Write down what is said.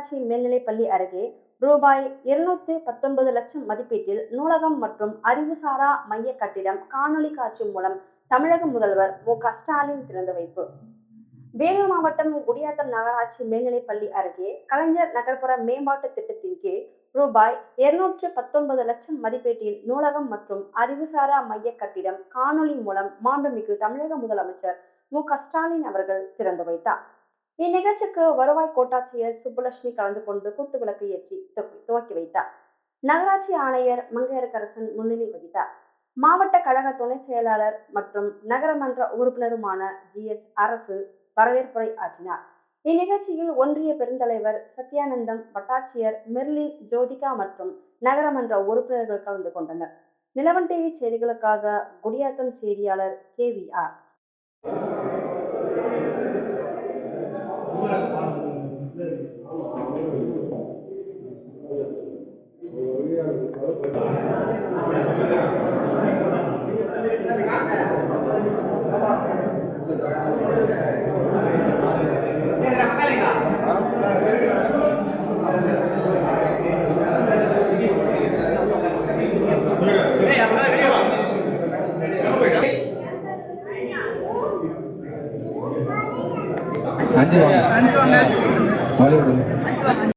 நகராட்சி மேல்நிலைப்பள்ளி அருகே ரூபாய் 219 லட்சம் மதிப்பீட்டில் நூலகம் மற்றும் அறிவுசாரா மைய கட்டிடம் காணொலி காட்சி மூலம் தமிழக முதல்வர் மு.க.ஸ்டாலின் திறந்து வைப்பு. வேலூர் மாவட்டம் குடியாத்தம் நகராட்சி மேல்நிலைப்பள்ளி அருகே கலைஞர் நகர்ப்புற மேம்பாட்டு திட்டத்தின் கீழ் ரூபாய் 219 லட்சம் மதிப்பீட்டில் நூலகம் மற்றும் அறிவுசாரா மைய கட்டிடம் காணொலி மூலம் மாண்புமிகு தமிழக முதலமைச்சர் மு.க.ஸ்டாலின் அவர்கள் திறந்து வைத்தார். இந்நிகழ்ச்சிக்கு வருவாய் கோட்டாட்சியர் சுப்புலட்சுமி கலந்து கொண்டு குத்துவிளக்கு ஏற்றி துவக்கி வைத்தார். நகராட்சி ஆணையர் மங்கையரசன் முன்னிலை வகித்தார். மாவட்ட கழக துணை செயலாளர் மற்றும் நகரமன்ற உறுப்பினருமான ஜி.எஸ். அரசு வரவேற்புரை ஆற்றினார். இந்நிகழ்ச்சியில் ஒன்றிய பெருந்தலைவர் சத்யானந்தம், வட்டாட்சியர் மெர்லின் ஜோதிகா மற்றும் நகரமன்ற உறுப்பினர்கள் கலந்து கொண்டனர். நிலவன் டிவி செய்திகளுக்காக குடியாத்தம் செய்தியாளர் KVR. அஞ்சு வாங்க